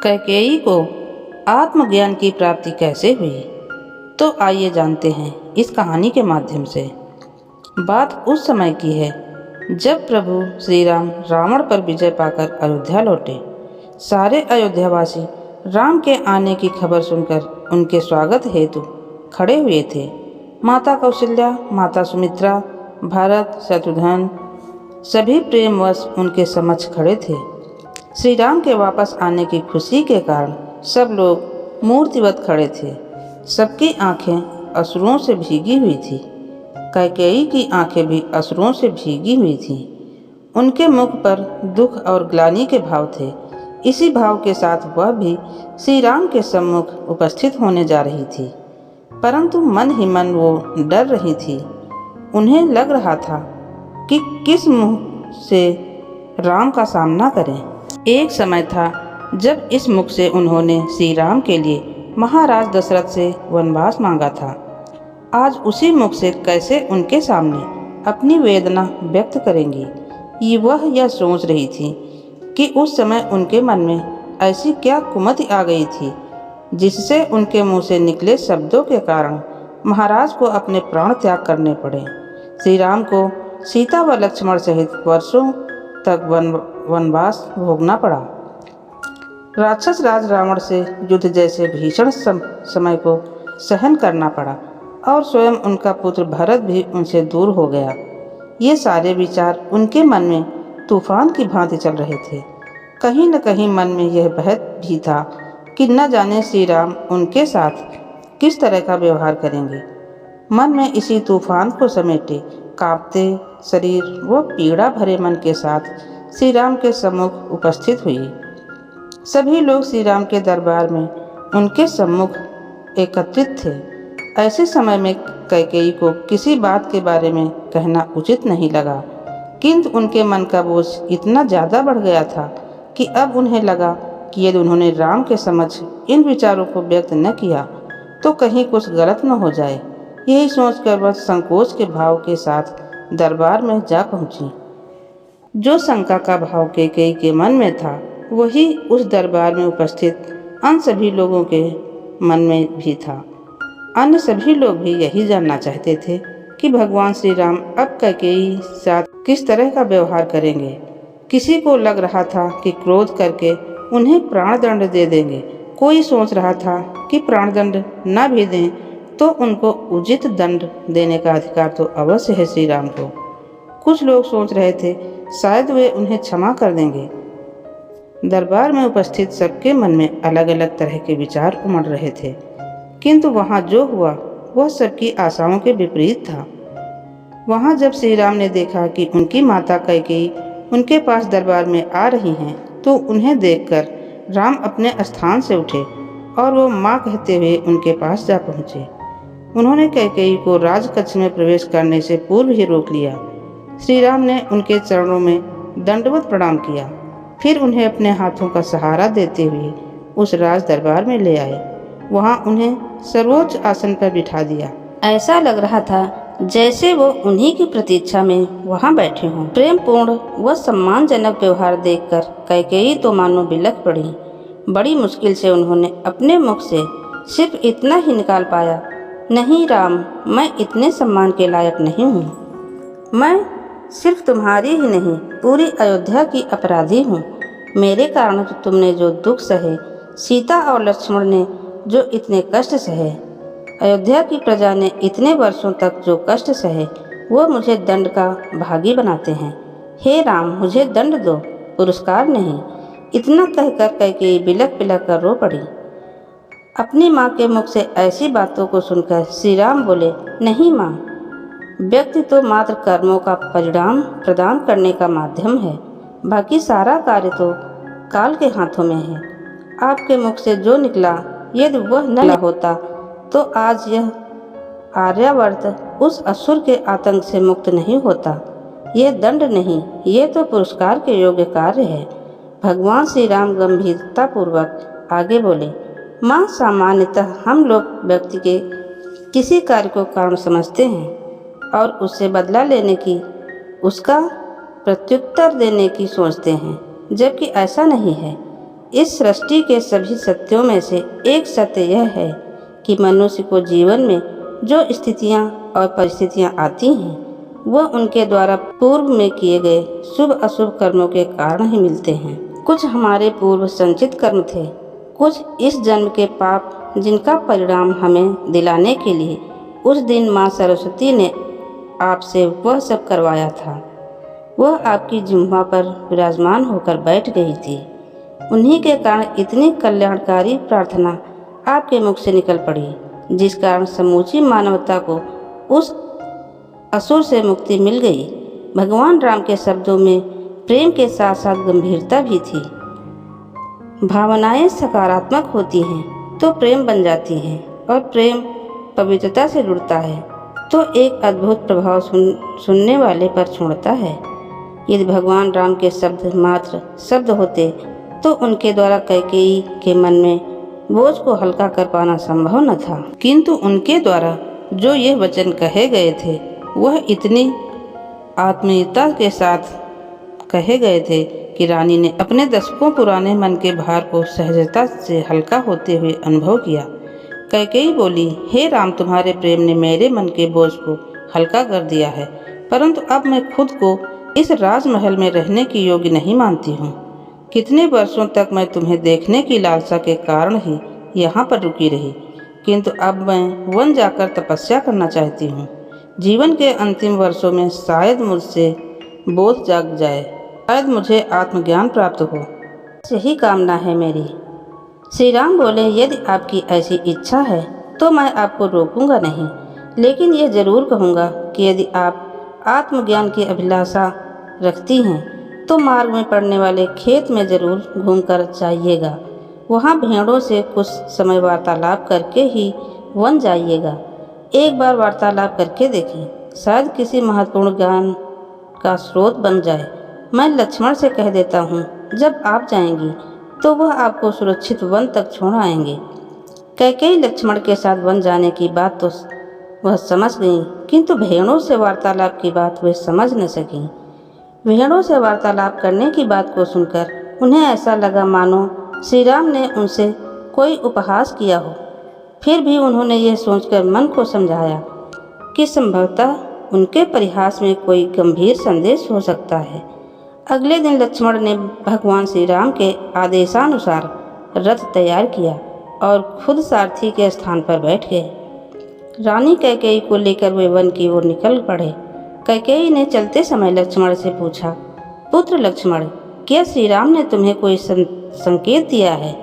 कैकेयी को आत्मज्ञान की प्राप्ति कैसे हुई, तो आइए जानते हैं इस कहानी के माध्यम से। बात उस समय की है जब प्रभु श्री राम रावण पर विजय पाकर अयोध्या लौटे। सारे अयोध्यावासी राम के आने की खबर सुनकर उनके स्वागत हेतु खड़े हुए थे। माता कौशल्या, माता सुमित्रा, भरत, शत्रुघ्न सभी प्रेमवश उनके समक्ष खड़े थे। श्री राम के वापस आने की खुशी के कारण सब लोग मूर्तिवत खड़े थे। सबकी आंखें अश्रुओं से भीगी हुई थी। कैकेयी की आंखें भी अश्रुओं से भीगी हुई थीं। उनके मुख पर दुख और ग्लानि के भाव थे। इसी भाव के साथ वह भी श्री राम के सम्मुख उपस्थित होने जा रही थी, परंतु मन ही मन वो डर रही थी। उन्हें लग रहा था कि किस मुंह से राम का सामना करें। एक समय था जब इस मुख से उन्होंने श्री राम के लिए महाराज दशरथ से वनवास मांगा था। आज उसी मुख से कैसे उनके सामने अपनी वेदना व्यक्त करेंगी, ये वह यह सोच रही थी कि उस समय उनके मन में ऐसी क्या कुमति आ गई थी जिससे उनके मुंह से निकले शब्दों के कारण महाराज को अपने प्राण त्याग करने पड़े। श्री राम को सीता व लक्ष्मण सहित वर्षों तक वनवास भोगना पड़ा। राक्षस राज रावण से युद्ध जैसे भीषण समय को सहन करना पड़ा और स्वयं उनका पुत्र भरत भी उनसे दूर हो गया। ये सारे विचार उनके मन में तूफान की भांति चल रहे थे। कहीं न कहीं मन में यह बहत भी था कि न जाने श्री राम उनके साथ किस तरह का व्यवहार करेंगे। मन में इसी तूफान को समेटे कांपते शरीर व पीड़ा भरे मन के साथ श्री राम के सम्मुख उपस्थित हुई। सभी लोग श्री राम के दरबार में उनके सम्मुख एकत्रित थे। ऐसे समय में कैकेयी को किसी बात के बारे में कहना उचित नहीं लगा, किंतु उनके मन का बोझ इतना ज़्यादा बढ़ गया था कि अब उन्हें लगा कि यदि उन्होंने राम के समक्ष इन विचारों को व्यक्त न किया तो कहीं कुछ गलत न हो जाए। यही सोचकर वह संकोच के भाव के साथ दरबार में जा पहुंची। जो शंका का भाव कैकेयी के मन में था वही उस दरबार में उपस्थित अन्य सभी लोगों के मन में भी था। अन्य सभी लोग भी यही जानना चाहते थे कि भगवान श्री राम अब कैकेयी साथ किस तरह का व्यवहार करेंगे। किसी को लग रहा था कि क्रोध करके उन्हें प्राणदंड दे देंगे। कोई सोच रहा था कि प्राणदंड न भी दें तो उनको उचित दंड देने का अधिकार तो अवश्य है श्री राम को। कुछ लोग सोच रहे थे शायद वे उन्हें क्षमा कर देंगे। दरबार में उपस्थित सबके मन में अलग अलग तरह के विचार उमड़ रहे थे, किंतु वहाँ जो हुआ वह सबकी आशाओं के विपरीत था। वहाँ जब श्री राम ने देखा कि उनकी माता कैकेयी उनके पास दरबार में आ रही हैं, तो उन्हें देखकर राम अपने स्थान से उठे और वो माँ कहते हुए उनके पास जा पहुँचे। उन्होंने कैकेयी को राजकक्ष में प्रवेश करने से पूर्व ही रोक लिया। श्री राम ने उनके चरणों में दंडवत प्रणाम किया, फिर उन्हें अपने हाथों का सहारा देते हुए उस राज दरबार में ले आए। वहाँ उन्हें सर्वोच्च आसन पर बिठा दिया। ऐसा लग रहा था जैसे वो उन्हीं की प्रतीक्षा में वहाँ बैठे हों। प्रेमपूर्ण व सम्मानजनक व्यवहार देखकर कैकेयी तो मानो बिलख पड़ी। बड़ी मुश्किल से उन्होंने अपने मुख से सिर्फ इतना ही निकाल पाया, नहीं राम, मैं इतने सम्मान के लायक नहीं हूँ। मैं सिर्फ तुम्हारी ही नहीं पूरी अयोध्या की अपराधी हूँ। मेरे कारण तो तुमने जो दुख सहे, सीता और लक्ष्मण ने जो इतने कष्ट सहे, अयोध्या की प्रजा ने इतने वर्षों तक जो कष्ट सहे, वो मुझे दंड का भागी बनाते हैं। हे राम, मुझे दंड दो, पुरस्कार नहीं। इतना कहकर कैकेयी बिलख बिलख कर रो पड़ी। अपनी माँ के मुख से ऐसी बातों को सुनकर श्री राम बोले, नहीं माँ, व्यक्ति तो मात्र कर्मों का परिणाम प्रदान करने का माध्यम है, बाकी सारा कार्य तो काल के हाथों में है। आपके मुख से जो निकला यदि वह न होता तो आज यह आर्यावर्त उस असुर के आतंक से मुक्त नहीं होता। यह दंड नहीं, ये तो पुरस्कार के योग्य कार्य है। भगवान श्री राम गंभीरता पूर्वक आगे बोले, माँ, सामान्यतः हम लोग व्यक्ति के किसी कार्य को कारण समझते हैं और उससे बदला लेने की, उसका प्रत्युत्तर देने की सोचते हैं, जबकि ऐसा नहीं है। इस सृष्टि के सभी सत्यों में से एक सत्य यह है कि मनुष्य को जीवन में जो स्थितियाँ और परिस्थितियाँ आती हैं वह उनके द्वारा पूर्व में किए गए शुभ अशुभ कर्मों के कारण ही मिलते हैं। कुछ हमारे पूर्व संचित कर्म थे, कुछ इस जन्म के पाप जिनका परिणाम हमें दिलाने के लिए उस दिन माँ सरस्वती ने आपसे वह सब करवाया था। वह आपकी जिह्वा पर विराजमान होकर बैठ गई थी। उन्हीं के कारण इतनी कल्याणकारी प्रार्थना आपके मुख से निकल पड़ी, जिस कारण समूची मानवता को उस असुर से मुक्ति मिल गई। भगवान राम के शब्दों में प्रेम के साथ साथ गंभीरता भी थी। भावनाएं सकारात्मक होती हैं तो प्रेम बन जाती हैं और प्रेम पवित्रता से जुड़ता है तो एक अद्भुत प्रभाव सुनने वाले पर छोड़ता है। यदि भगवान राम के शब्द मात्र शब्द होते तो उनके द्वारा कैकेयी के मन में बोझ को हल्का कर पाना संभव न था, किंतु उनके द्वारा जो ये वचन कहे गए थे वह इतनी आत्मीयता के साथ कहे गए थे कि रानी ने अपने दशकों पुराने मन के भार को सहजता से हल्का होते हुए अनुभव किया। कैकेयी बोली, हे राम, तुम्हारे प्रेम ने मेरे मन के बोझ को हल्का कर दिया है, परंतु अब मैं खुद को इस राजमहल में रहने की योग्य नहीं मानती हूँ। कितने वर्षों तक मैं तुम्हें देखने की लालसा के कारण ही यहाँ पर रुकी रही, किंतु अब मैं वन जाकर तपस्या करना चाहती हूँ। जीवन के अंतिम वर्षों में शायद मुझसे बोध जाग जाए, शायद मुझे आत्मज्ञान प्राप्त हो। यही कामना है मेरी। श्री राम बोले, यदि आपकी ऐसी इच्छा है तो मैं आपको रोकूंगा नहीं, लेकिन यह जरूर कहूँगा कि यदि आप आत्मज्ञान की अभिलाषा रखती हैं तो मार्ग में पड़ने वाले खेत में जरूर घूमकर जाइएगा। वहाँ भेड़ों से कुछ समय वार्तालाप करके ही वन जाइएगा। एक बार वार्तालाप करके देखें, शायद किसी महत्वपूर्ण ज्ञान का स्रोत बन जाए। मैं लक्ष्मण से कह देता हूँ, जब आप जाएंगी तो वह आपको सुरक्षित वन तक छोड़ आएंगे। कैकेयी लक्ष्मण के साथ वन जाने की बात तो वह समझ गई, किंतु भेड़ों से वार्तालाप की बात वे समझ न सकी। भेड़ों से वार्तालाप करने की बात को सुनकर उन्हें ऐसा लगा मानो श्री राम ने उनसे कोई उपहास किया हो। फिर भी उन्होंने यह सोचकर मन को समझाया कि संभवतः उनके परिहास में कोई गंभीर संदेश हो सकता है। अगले दिन लक्ष्मण ने भगवान श्री राम के आदेशानुसार रथ तैयार किया और खुद सारथी के स्थान पर बैठ गए। रानी कैकेयी को लेकर वे वन की ओर निकल पड़े। कैकेयी ने चलते समय लक्ष्मण से पूछा, पुत्र लक्ष्मण, क्या श्री राम ने तुम्हें कोई संकेत दिया है?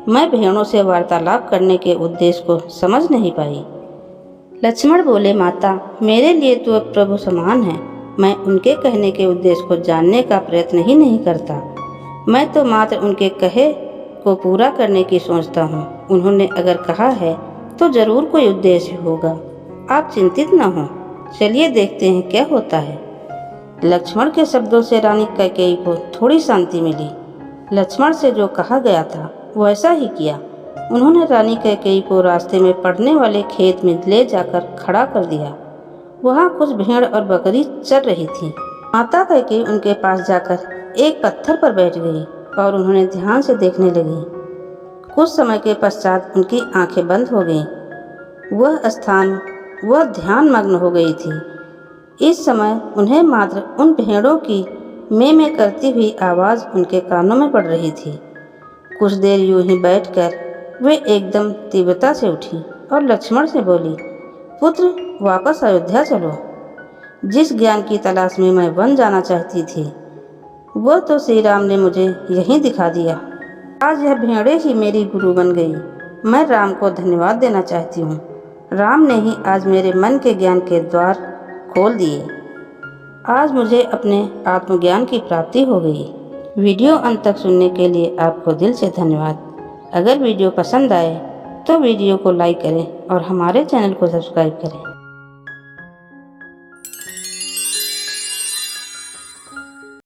मैं भेड़ों से वार्तालाप करने के उद्देश्य को समझ नहीं पाई। लक्ष्मण बोले, माता, मेरे लिए तो प्रभु समान है। मैं उनके कहने के उद्देश्य को जानने का प्रयत्न ही नहीं करता। मैं तो मात्र उनके कहे को पूरा करने की सोचता हूँ। उन्होंने अगर कहा है तो जरूर कोई उद्देश्य होगा। आप चिंतित न हो, चलिए देखते हैं क्या होता है। लक्ष्मण के शब्दों से रानी कैकेयी को थोड़ी शांति मिली। लक्ष्मण से जो कहा गया था वैसा ही किया। उन्होंने रानी कैकेयी को रास्ते में पड़ने वाले खेत में ले जाकर खड़ा कर दिया। वहाँ कुछ भेड़ और बकरी चर रही थी। माता कैकेयी उनके पास जाकर एक पत्थर पर बैठ गई और उन्होंने ध्यान से देखने लगी। कुछ समय के पश्चात उनकी आंखें बंद हो गईं। वह ध्यान मग्न हो गई थी। इस समय उन्हें मात्र उन भेड़ों की में करती हुई आवाज़ उनके कानों में पड़ रही थी। कुछ देर यूं ही बैठकर वे एकदम तीव्रता से उठी और लक्ष्मण से बोली, पुत्र, वापस अयोध्या चलो। जिस ज्ञान की तलाश में मैं वन जाना चाहती थी वह तो श्री राम ने मुझे यहीं दिखा दिया। आज यह भेड़ें ही मेरी गुरु बन गई। मैं राम को धन्यवाद देना चाहती हूँ। राम ने ही आज मेरे मन के ज्ञान के द्वार खोल दिए। आज मुझे अपने आत्मज्ञान की प्राप्ति हो गई। वीडियो अंत तक सुनने के लिए आपको दिल से धन्यवाद। अगर वीडियो पसंद आए तो वीडियो को लाइक करें और हमारे चैनल को सब्सक्राइब करें।